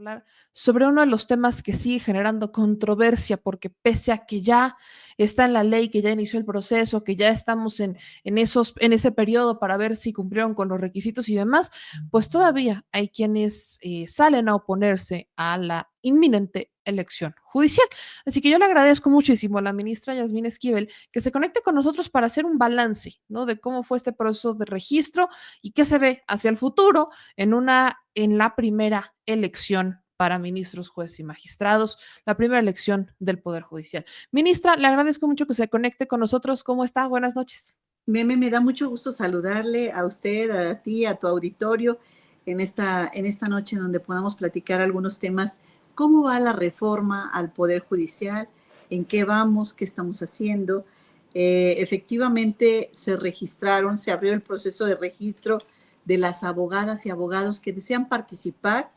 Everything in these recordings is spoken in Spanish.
hablar sobre uno de los temas que sigue generando controversia, porque pese a que ya está en la ley, que ya inició el proceso, que ya estamos en ese periodo para ver si cumplieron con los requisitos y demás, pues todavía hay quienes salen a oponerse a la inminente elección judicial. Así que yo le agradezco muchísimo a la ministra Yasmín Esquivel que se conecte con nosotros para hacer un balance, ¿no? De cómo fue este proceso de registro y qué se ve hacia el futuro en la primera elección para ministros, jueces y magistrados, la primera elección del Poder Judicial. Ministra, le agradezco mucho que se conecte con nosotros. ¿Cómo está? Buenas noches. Meme, me da mucho gusto saludarle a usted, a ti, a tu auditorio en esta noche donde podamos platicar algunos temas. ¿Cómo va la reforma al Poder Judicial? ¿En qué vamos? ¿Qué estamos haciendo? Efectivamente, se abrió el proceso de registro de las abogadas y abogados que desean participar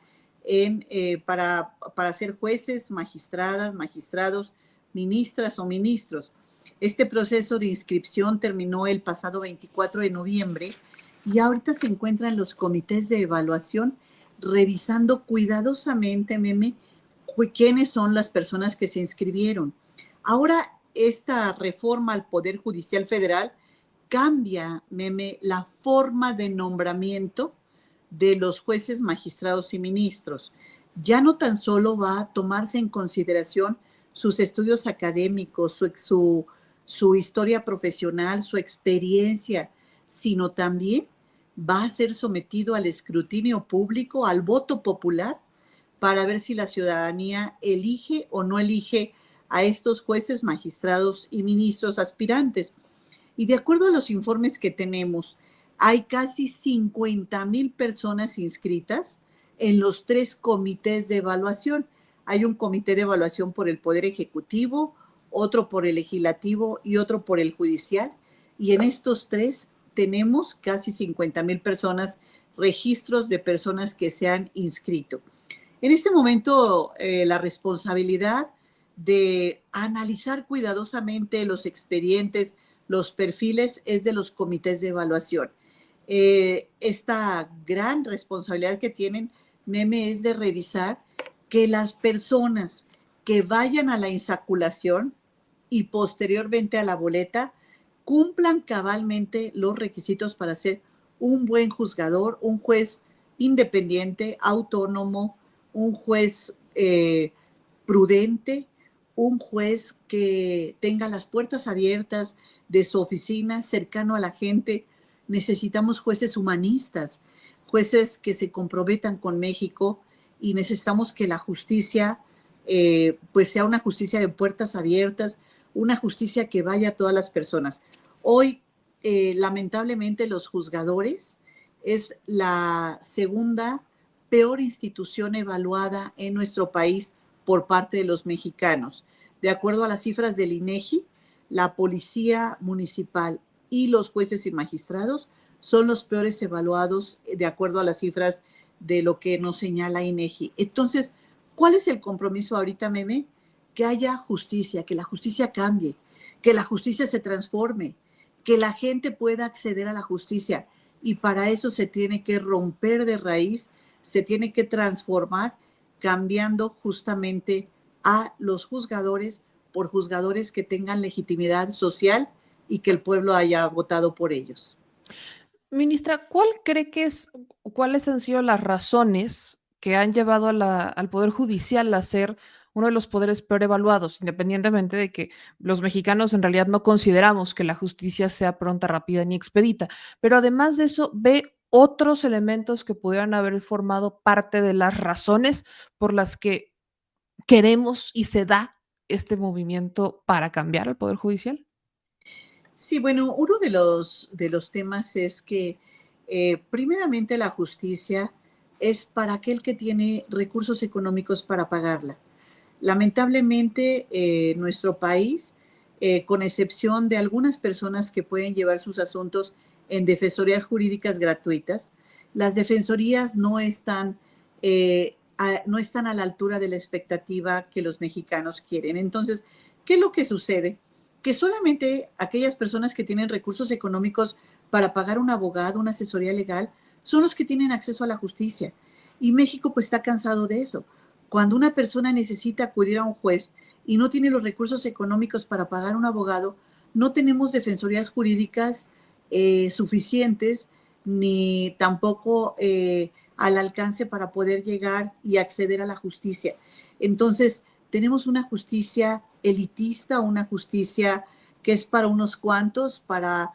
para ser jueces, magistradas, magistrados, ministras o ministros. Este proceso de inscripción terminó el pasado 24 de noviembre y ahorita se encuentran los comités de evaluación revisando cuidadosamente, Meme, quiénes son las personas que se inscribieron. Ahora, esta reforma al Poder Judicial Federal cambia, Meme, la forma de nombramiento de los jueces, magistrados y ministros. Ya no tan solo va a tomarse en consideración sus estudios académicos, su historia profesional, su experiencia, sino también va a ser sometido al escrutinio público, al voto popular, para ver si la ciudadanía elige o no elige a estos jueces, magistrados y ministros aspirantes. Y de acuerdo a los informes que tenemos, hay casi 50,000 personas inscritas en los 3 comités de evaluación. Hay un comité de evaluación por el Poder Ejecutivo, otro por el Legislativo y otro por el Judicial. Y en estos 3 tenemos casi 50,000 personas, registros de personas que se han inscrito. En este momento, la responsabilidad de analizar cuidadosamente los expedientes, los perfiles, es de los comités de evaluación. Esta gran responsabilidad que tienen, Meme, es de revisar que las personas que vayan a la insaculación y posteriormente a la boleta cumplan cabalmente los requisitos para ser un buen juzgador, un juez independiente, autónomo, un juez prudente, un juez que tenga las puertas abiertas de su oficina, cercano a la gente. Necesitamos jueces humanistas, jueces que se comprometan con México, y necesitamos que la justicia pues sea una justicia de puertas abiertas, una justicia que vaya a todas las personas. Hoy, lamentablemente, los juzgadores es la segunda peor institución evaluada en nuestro país por parte de los mexicanos. De acuerdo a las cifras del INEGI, la policía municipal y los jueces y magistrados son los peores evaluados de acuerdo a las cifras de lo que nos señala INEGI. Entonces, ¿cuál es el compromiso ahorita, Meme? Que haya justicia, que la justicia cambie, que la justicia se transforme, que la gente pueda acceder a la justicia. Y para eso se tiene que romper de raíz, se tiene que transformar, cambiando justamente a los juzgadores por juzgadores que tengan legitimidad social y que el pueblo haya votado por ellos. Ministra, ¿cuáles han sido las razones que han llevado al Poder Judicial a ser uno de los poderes peor evaluados, independientemente de que los mexicanos en realidad no consideramos que la justicia sea pronta, rápida ni expedita? Pero además de eso, ¿ve otros elementos que pudieran haber formado parte de las razones por las que queremos y se da este movimiento para cambiar el Poder Judicial? Sí, bueno, uno de los temas es que primeramente la justicia es para aquel que tiene recursos económicos para pagarla. Lamentablemente, nuestro país, con excepción de algunas personas que pueden llevar sus asuntos en defensorías jurídicas gratuitas, las defensorías no están a la altura de la expectativa que los mexicanos quieren. Entonces, ¿qué es lo que sucede? Que solamente aquellas personas que tienen recursos económicos para pagar un abogado, una asesoría legal, son los que tienen acceso a la justicia. Y México pues está cansado de eso. Cuando una persona necesita acudir a un juez y no tiene los recursos económicos para pagar un abogado, no tenemos defensorías jurídicas suficientes ni tampoco al alcance para poder llegar y acceder a la justicia. Entonces, tenemos una justicia elitista, una justicia que es para unos cuantos, para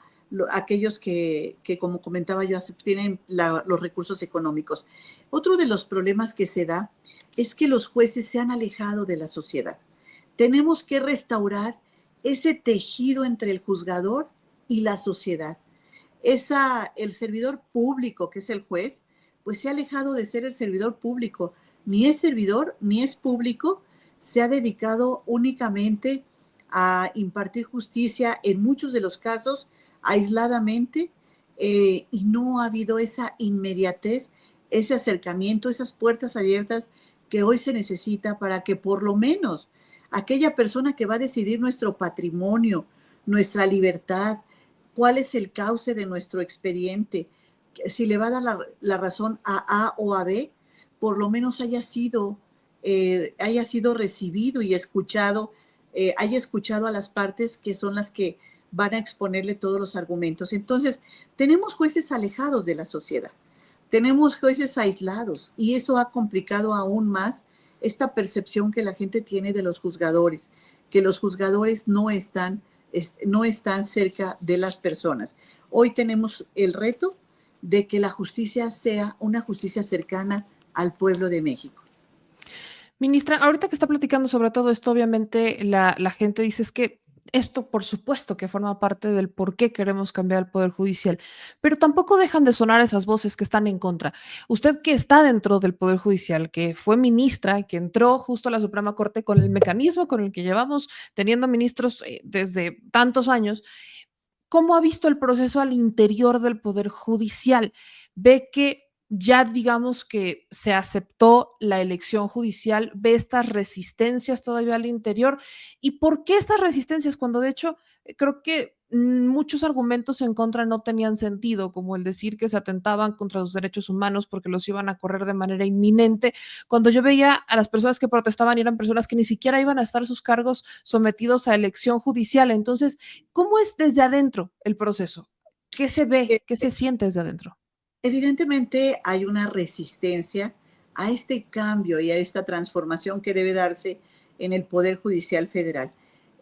aquellos que, como comentaba yo, tienen los recursos económicos. Otro de los problemas que se da es que los jueces se han alejado de la sociedad. Tenemos que restaurar ese tejido entre el juzgador y la sociedad. El servidor público, que es el juez, pues se ha alejado de ser el servidor público. Ni es servidor, ni es público, se ha dedicado únicamente a impartir justicia en muchos de los casos aisladamente, y no ha habido esa inmediatez, ese acercamiento, esas puertas abiertas que hoy se necesita para que por lo menos aquella persona que va a decidir nuestro patrimonio, nuestra libertad, cuál es el cauce de nuestro expediente, si le va a dar la razón a A o a B, por lo menos haya sido recibido y escuchado, haya escuchado a las partes que son las que van a exponerle todos los argumentos. Entonces, tenemos jueces alejados de la sociedad, tenemos jueces aislados y eso ha complicado aún más esta percepción que la gente tiene de los juzgadores, que los juzgadores no están cerca de las personas. Hoy tenemos el reto de que la justicia sea una justicia cercana al pueblo de México. Ministra, ahorita que está platicando sobre todo esto, obviamente la gente dice es que esto, por supuesto, que forma parte del por qué queremos cambiar el Poder Judicial, pero tampoco dejan de sonar esas voces que están en contra. Usted que está dentro del Poder Judicial, que fue ministra, que entró justo a la Suprema Corte con el mecanismo con el que llevamos teniendo ministros desde tantos años, ¿cómo ha visto el proceso al interior del Poder Judicial? ¿Ve que ya digamos que se aceptó la elección judicial? ¿Ve estas resistencias todavía al interior? ¿Y por qué estas resistencias? Cuando de hecho creo que muchos argumentos en contra no tenían sentido, como el decir que se atentaban contra los derechos humanos porque los iban a correr de manera inminente, cuando yo veía a las personas que protestaban y eran personas que ni siquiera iban a estar sus cargos sometidos a elección judicial. Entonces, ¿cómo es desde adentro el proceso? ¿Qué se ve? ¿Qué se siente desde adentro? Evidentemente hay una resistencia a este cambio y a esta transformación que debe darse en el Poder Judicial Federal.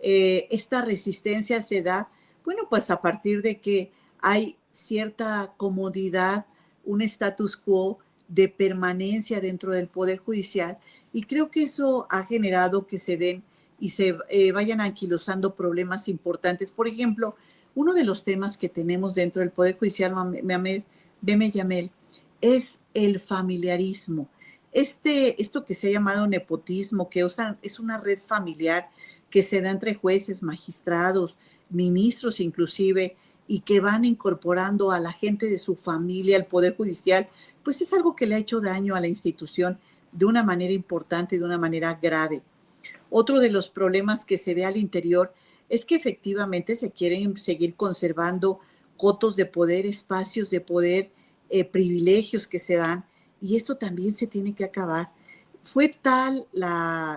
Esta resistencia se da, bueno, pues a partir de que hay cierta comodidad, un status quo de permanencia dentro del Poder Judicial, y creo que eso ha generado que se den y se vayan anquilosando problemas importantes. Por ejemplo, uno de los temas que tenemos dentro del Poder Judicial, Beme Yamel, es el familiarismo. Esto que se ha llamado nepotismo, que es una red familiar que se da entre jueces, magistrados, ministros inclusive, y que van incorporando a la gente de su familia al Poder Judicial, pues es algo que le ha hecho daño a la institución de una manera importante, de una manera grave. Otro de los problemas que se ve al interior es que efectivamente se quieren seguir conservando cotos de poder, espacios de poder, privilegios que se dan, y esto también se tiene que acabar. Fue tal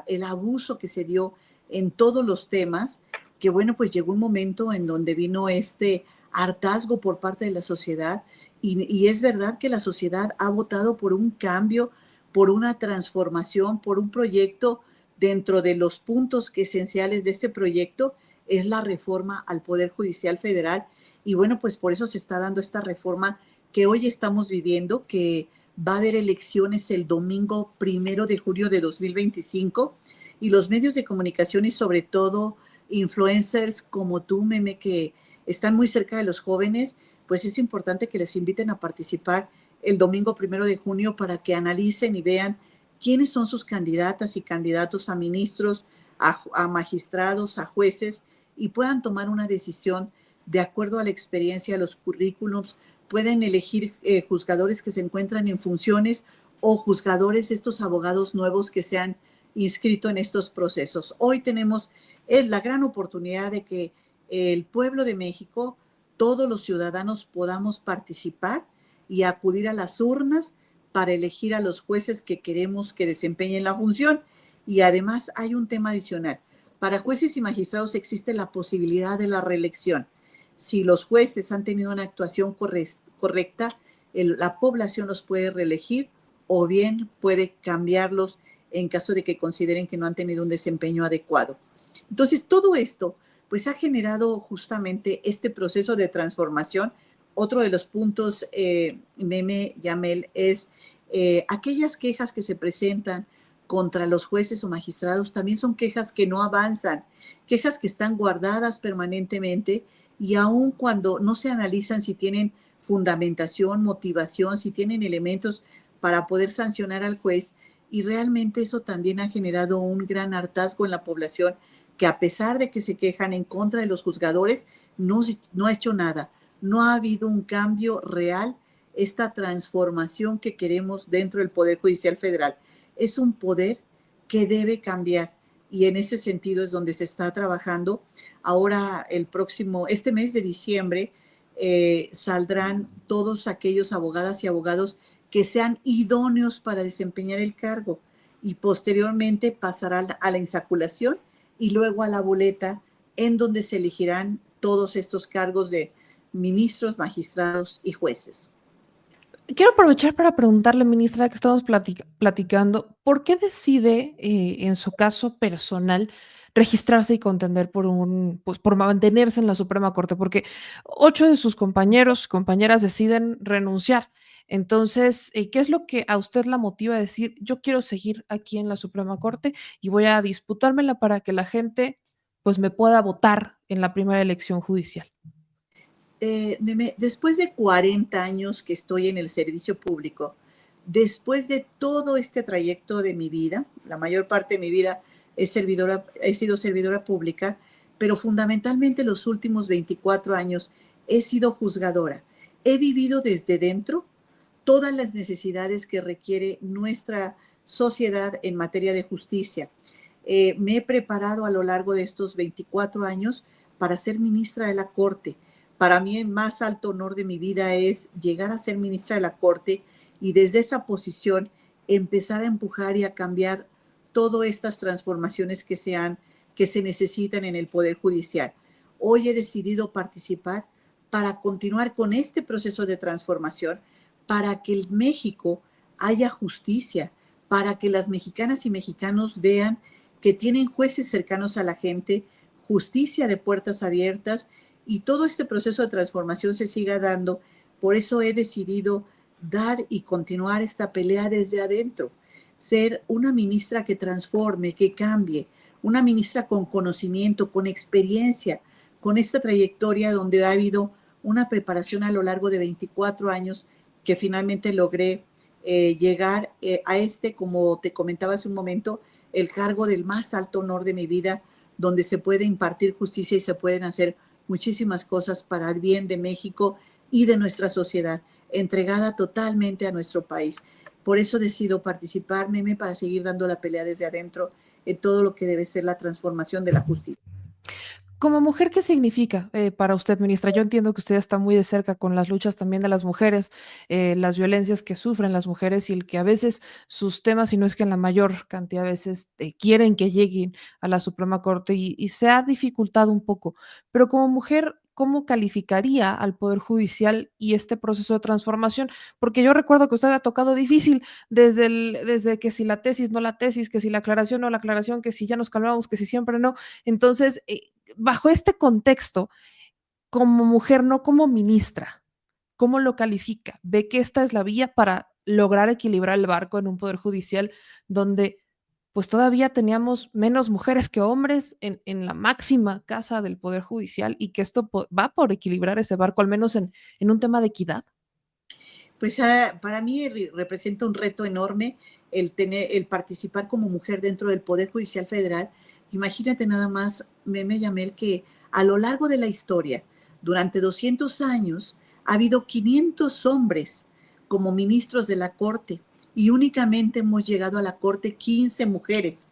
el abuso que se dio en todos los temas que, bueno, pues llegó un momento en donde vino este hartazgo por parte de la sociedad, y es verdad que la sociedad ha votado por un cambio, por una transformación, por un proyecto. Dentro de los puntos esenciales de este proyecto es la reforma al Poder Judicial Federal, y bueno, pues por eso se está dando esta reforma que hoy estamos viviendo, que va a haber elecciones el domingo 1 de junio de 2025, y los medios de comunicación y sobre todo influencers como tú, Meme, que están muy cerca de los jóvenes, pues es importante que les inviten a participar el domingo 1 de junio para que analicen y vean quiénes son sus candidatas y candidatos a ministros, a magistrados, a jueces, y puedan tomar una decisión de acuerdo a la experiencia, a los currículums. Pueden elegir juzgadores que se encuentran en funciones o juzgadores, estos abogados nuevos que se han inscrito en estos procesos. Hoy tenemos la gran oportunidad de que el pueblo de México, todos los ciudadanos podamos participar y acudir a las urnas para elegir a los jueces que queremos que desempeñen la función. Y además hay un tema adicional. Para jueces y magistrados existe la posibilidad de la reelección. Si los jueces han tenido una actuación correcta, la población los puede reelegir o bien puede cambiarlos en caso de que consideren que no han tenido un desempeño adecuado. Entonces, todo esto pues ha generado justamente este proceso de transformación. Otro de los puntos, Meme, Yamel, es aquellas quejas que se presentan contra los jueces o magistrados también son quejas que no avanzan, quejas que están guardadas permanentemente y aun cuando no se analizan si tienen fundamentación, motivación, si tienen elementos para poder sancionar al juez, y realmente eso también ha generado un gran hartazgo en la población que a pesar de que se quejan en contra de los juzgadores, no ha hecho nada, no ha habido un cambio real, esta transformación que queremos dentro del Poder Judicial Federal. Es un poder que debe cambiar y en ese sentido es donde se está trabajando. Ahora este mes de diciembre, saldrán todos aquellos abogadas y abogados que sean idóneos para desempeñar el cargo y posteriormente pasará a la insaculación y luego a la boleta en donde se elegirán todos estos cargos de ministros, magistrados y jueces. Quiero aprovechar para preguntarle, ministra, que estamos platicando, ¿por qué decide, en su caso personal, registrarse y contender pues, por mantenerse en la Suprema Corte? Porque 8 de sus compañeros, compañeras deciden renunciar. Entonces, ¿qué es lo que a usted la motiva a decir, yo quiero seguir aquí en la Suprema Corte y voy a disputármela para que la gente, pues, me pueda votar en la primera elección judicial? Después de 40 años que estoy en el servicio público, después de todo este trayecto de mi vida, la mayor parte de mi vida he sido servidora pública, pero fundamentalmente los últimos 24 años he sido juzgadora. He vivido desde dentro todas las necesidades que requiere nuestra sociedad en materia de justicia. Me he preparado a lo largo de estos 24 años para ser ministra de la Corte. Para mí el más alto honor de mi vida es llegar a ser ministra de la Corte y desde esa posición empezar a empujar y a cambiar todas estas transformaciones que se necesitan en el Poder Judicial. Hoy he decidido participar para continuar con este proceso de transformación, para que en México haya justicia, para que las mexicanas y mexicanos vean que tienen jueces cercanos a la gente, justicia de puertas abiertas y todo este proceso de transformación se siga dando. Por eso he decidido dar y continuar esta pelea desde adentro, ser una ministra que transforme, que cambie, una ministra con conocimiento, con experiencia, con esta trayectoria donde ha habido una preparación a lo largo de 24 años que finalmente logré llegar a como te comentaba hace un momento, el cargo del más alto honor de mi vida, donde se puede impartir justicia y se pueden hacer muchísimas cosas para el bien de México y de nuestra sociedad, entregada totalmente a nuestro país. Por eso decido participar, Meme, para seguir dando la pelea desde adentro en todo lo que debe ser la transformación de la justicia. Como mujer, ¿qué significa para usted, ministra? Yo entiendo que usted está muy de cerca con las luchas también de las mujeres, las violencias que sufren las mujeres y el que a veces sus temas, y no es que en la mayor cantidad de veces quieren que lleguen a la Suprema Corte y se ha dificultado un poco. Pero como mujer, ¿cómo calificaría al Poder Judicial y este proceso de transformación? Porque yo recuerdo que usted ha tocado difícil desde que si la tesis, no la tesis, que si la aclaración, no la aclaración, que si ya nos calmamos, que si siempre no. Entonces, bajo este contexto, como mujer, no como ministra, ¿cómo lo califica? ¿Ve que esta es la vía para lograr equilibrar el barco en un poder judicial donde pues todavía teníamos menos mujeres que hombres en la máxima casa del poder judicial y que esto va por equilibrar ese barco, al menos en un tema de equidad? Pues para mí representa un reto enorme el participar como mujer dentro del Poder Judicial Federal. Imagínate nada más, Meme Yamel, que a lo largo de la historia, durante 200 años, ha habido 500 hombres como ministros de la Corte y únicamente hemos llegado a la Corte 15 mujeres.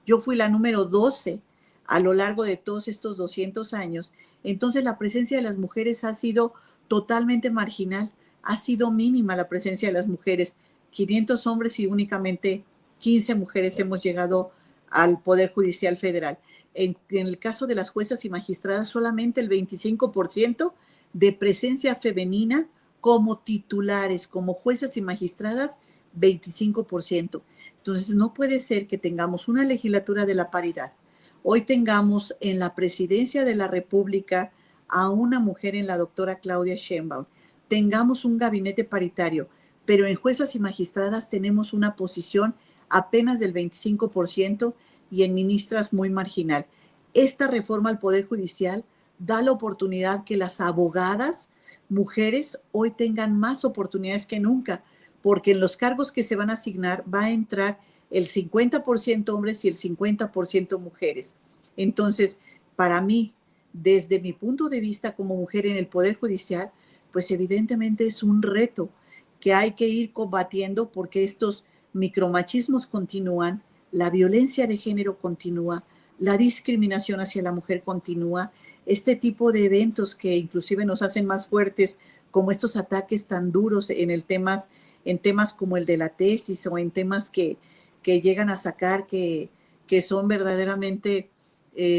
Yo fui la número 12 a lo largo de todos estos 200 años. Entonces la presencia de las mujeres ha sido totalmente marginal, ha sido mínima la presencia de las mujeres. 500 hombres y únicamente 15 mujeres hemos llegado al Poder Judicial Federal. En el caso de las juezas y magistradas, solamente el 25% de presencia femenina como titulares, como juezas y magistradas, 25%. Entonces, no puede ser que tengamos una legislatura de la paridad. Hoy tengamos en la presidencia de la República a una mujer, en la doctora Claudia Sheinbaum. Tengamos un gabinete paritario, pero en juezas y magistradas tenemos una posición apenas del 25% y en ministras muy marginal. Esta reforma al Poder Judicial da la oportunidad que las abogadas mujeres hoy tengan más oportunidades que nunca, porque en los cargos que se van a asignar va a entrar el 50% hombres y el 50% mujeres. Entonces, para mí, desde mi punto de vista como mujer en el Poder Judicial, pues evidentemente es un reto que hay que ir combatiendo porque estos micromachismos continúan, la violencia de género continúa, la discriminación hacia la mujer continúa, este tipo de eventos que inclusive nos hacen más fuertes, como estos ataques tan duros en temas como el de la tesis o en temas que llegan a sacar que son verdaderamente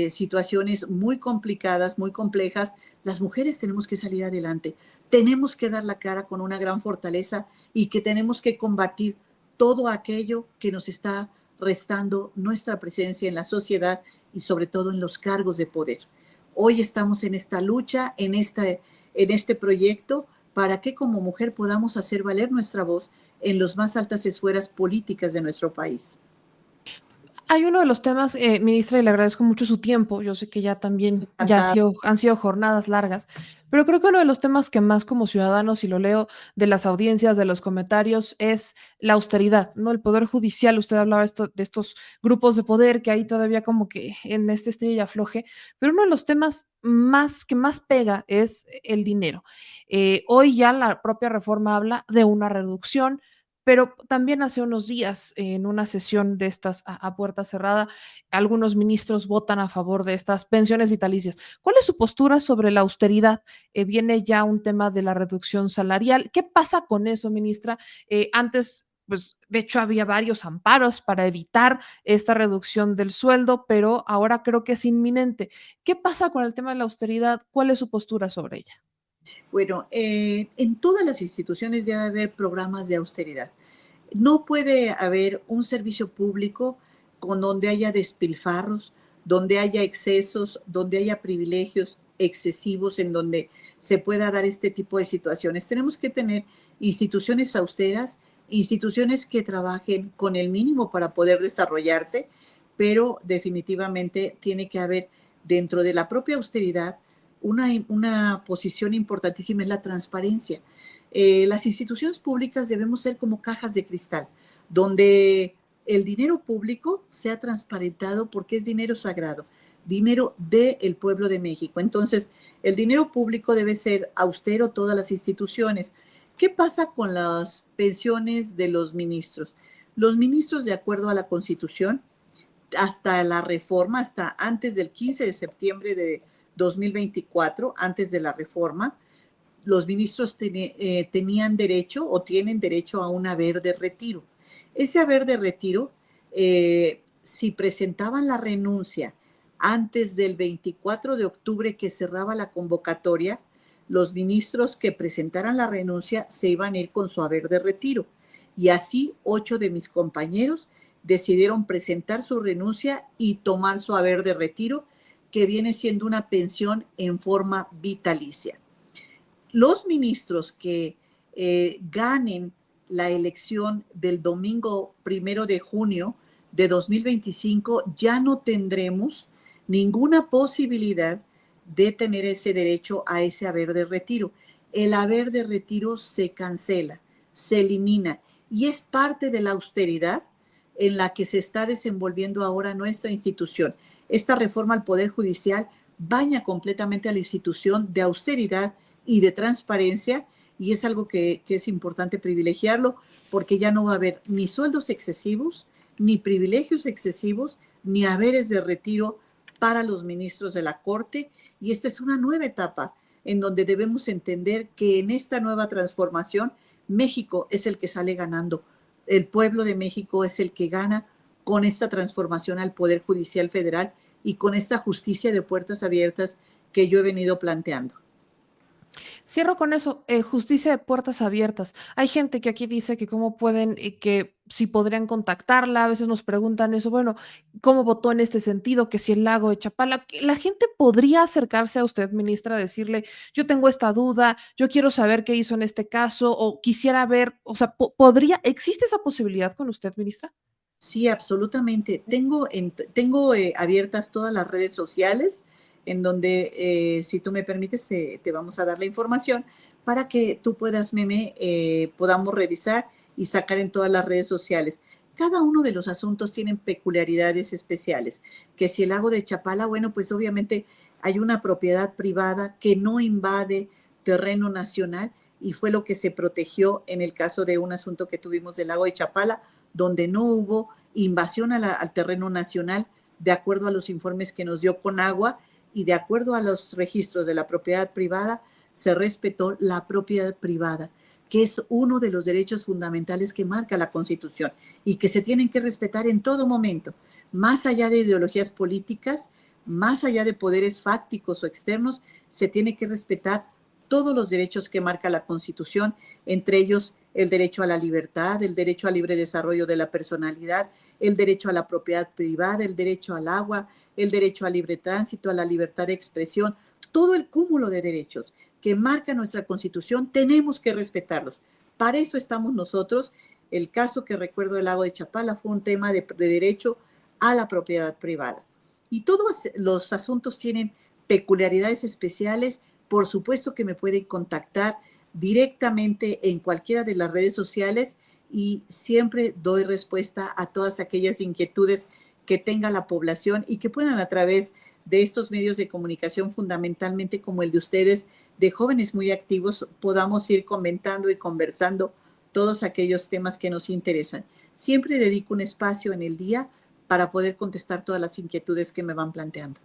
situaciones muy complicadas, muy complejas. Las mujeres tenemos que salir adelante, tenemos que dar la cara con una gran fortaleza y que tenemos que combatir todo aquello que nos está restando nuestra presencia en la sociedad y sobre todo en los cargos de poder. Hoy estamos en esta lucha, en este proyecto, para que como mujer podamos hacer valer nuestra voz en las más altas esferas políticas de nuestro país. Hay uno de los temas, ministra, y le agradezco mucho su tiempo. Yo sé que ya también Encantada. han sido jornadas largas, pero creo que uno de los temas que más como ciudadanos, y lo leo de las audiencias, de los comentarios, es la austeridad, ¿no? El Poder Judicial, usted hablaba de estos grupos de poder que hay todavía como que en este estilo y afloje, pero uno de los temas que más pega es el dinero. Hoy ya la propia reforma habla de una reducción, pero también hace unos días, en una sesión de estas a puerta cerrada, algunos ministros votan a favor de estas pensiones vitalicias. ¿Cuál es su postura sobre la austeridad? Viene ya un tema de la reducción salarial. ¿Qué pasa con eso, ministra? Antes, pues, de hecho, había varios amparos para evitar esta reducción del sueldo, pero ahora creo que es inminente. ¿Qué pasa con el tema de la austeridad? ¿Cuál es su postura sobre ella? Bueno, en todas las instituciones debe haber programas de austeridad. No puede haber un servicio público con donde haya despilfarros, donde haya excesos, donde haya privilegios excesivos, en donde se pueda dar este tipo de situaciones. Tenemos que tener instituciones austeras, instituciones que trabajen con el mínimo para poder desarrollarse, pero definitivamente tiene que haber dentro de la propia austeridad una posición importantísima, es la transparencia. Las instituciones públicas debemos ser como cajas de cristal, donde el dinero público sea transparentado porque es dinero sagrado, dinero del pueblo de México. Entonces, el dinero público debe ser austero, todas las instituciones. ¿Qué pasa con las pensiones de los ministros? Los ministros, de acuerdo a la Constitución, hasta la reforma, hasta antes del 15 de septiembre de 2024, antes de la reforma, los ministros tenían derecho o tienen derecho a un haber de retiro. Ese haber de retiro, si presentaban la renuncia antes del 24 de octubre que cerraba la convocatoria, los ministros que presentaran la renuncia se iban a ir con su haber de retiro. Y así 8 de mis compañeros decidieron presentar su renuncia y tomar su haber de retiro, que viene siendo una pensión en forma vitalicia. Los ministros que ganen la elección del domingo 1 de junio de 2025 ya no tendremos ninguna posibilidad de tener ese derecho a ese haber de retiro. El haber de retiro se cancela, se elimina y es parte de la austeridad en la que se está desenvolviendo ahora nuestra institución. Esta reforma al Poder Judicial baña completamente a la institución de austeridad y de transparencia, y es algo que es importante privilegiarlo porque ya no va a haber ni sueldos excesivos, ni privilegios excesivos, ni haberes de retiro para los ministros de la Corte, y esta es una nueva etapa en donde debemos entender que en esta nueva transformación México es el que sale ganando, El pueblo de México es el que gana con esta transformación al Poder Judicial Federal y con esta justicia de puertas abiertas que yo he venido planteando. Cierro con eso, justicia de puertas abiertas. Hay gente que aquí dice que cómo pueden, que si podrían contactarla, a veces nos preguntan eso, bueno, ¿cómo votó en este sentido? Que si el lago de Chapala, que la gente podría acercarse a usted, ministra, decirle, yo tengo esta duda, yo quiero saber qué hizo en este caso, o quisiera ver, o sea, podría, ¿existe esa posibilidad con usted, ministra? Sí, absolutamente. Tengo abiertas todas las redes sociales en donde, si tú me permites, te vamos a dar la información para que tú puedas, Meme, podamos revisar y sacar en todas las redes sociales. Cada uno de los asuntos tienen peculiaridades especiales. Que si el lago de Chapala, bueno, pues obviamente hay una propiedad privada que no invade terreno nacional y fue lo que se protegió en el caso de un asunto que tuvimos del lago de Chapala, donde no hubo invasión al terreno nacional, de acuerdo a los informes que nos dio Conagua y de acuerdo a los registros de la propiedad privada, se respetó la propiedad privada, que es uno de los derechos fundamentales que marca la Constitución y que se tienen que respetar en todo momento, más allá de ideologías políticas, más allá de poderes fácticos o externos, se tiene que respetar todos los derechos que marca la Constitución, entre ellos el derecho a la libertad, el derecho al libre desarrollo de la personalidad, el derecho a la propiedad privada, el derecho al agua, el derecho al libre tránsito, a la libertad de expresión, todo el cúmulo de derechos que marca nuestra Constitución, tenemos que respetarlos. Para eso estamos nosotros. El caso que recuerdo del lago de Chapala fue un tema de derecho a la propiedad privada. Y todos los asuntos tienen peculiaridades especiales. Por supuesto que me pueden contactar directamente en cualquiera de las redes sociales y siempre doy respuesta a todas aquellas inquietudes que tenga la población y que puedan a través de estos medios de comunicación, fundamentalmente como el de ustedes, de jóvenes muy activos, podamos ir comentando y conversando todos aquellos temas que nos interesan. Siempre dedico un espacio en el día para poder contestar todas las inquietudes que me van planteando.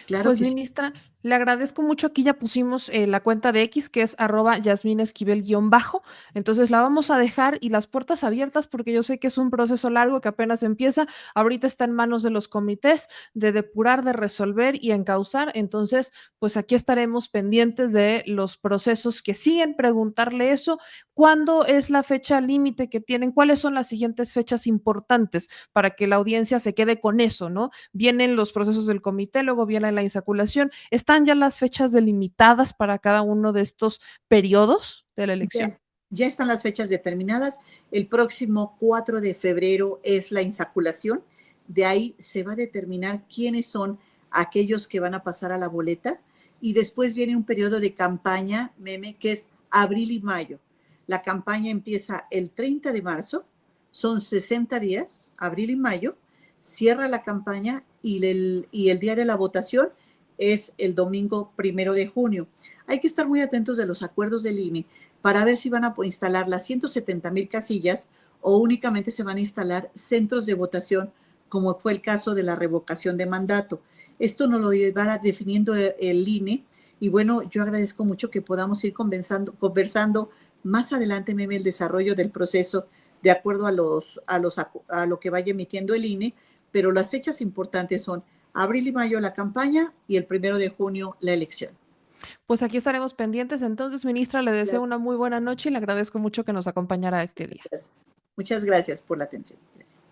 Claro Pues, que sí. ministra, le agradezco mucho. Aquí ya pusimos, la cuenta de X, que es @yasminesquivel_bajo. Entonces, la vamos a dejar y las puertas abiertas, porque yo sé que es un proceso largo que apenas empieza. Ahorita está en manos de los comités de depurar, de resolver y encauzar. Entonces, pues, aquí estaremos pendientes de los procesos que siguen, preguntarle eso. ¿Cuándo es la fecha límite que tienen? ¿Cuáles son las siguientes fechas importantes para que la audiencia se quede con eso, no? Vienen los procesos del comité, luego viene la insaculación. ¿Están ya las fechas delimitadas para cada uno de estos periodos de la Ya, elección? ya están las fechas determinadas. El próximo 4 de febrero es la insaculación. De ahí se va a determinar quiénes son aquellos que van a pasar a la boleta. Y después viene un periodo de campaña, Meme, que es abril y mayo. La campaña empieza el 30 de marzo, son 60 días, abril y mayo. Cierra la campaña y el día de la votación es el domingo 1 de junio. Hay que estar muy atentos de los acuerdos del INE para ver si van a instalar las 170,000 casillas o únicamente se van a instalar centros de votación, como fue el caso de la revocación de mandato. Esto nos lo va definiendo el INE y bueno, yo agradezco mucho que podamos ir conversando más adelante, Meme, el desarrollo del proceso de acuerdo a lo que vaya emitiendo el INE, pero las fechas importantes son abril y mayo la campaña y el 1 de junio la elección. Pues aquí estaremos pendientes. Entonces, ministra, le deseo Gracias. una muy buena noche y le agradezco mucho que nos acompañara este día. Muchas gracias por la atención. Gracias.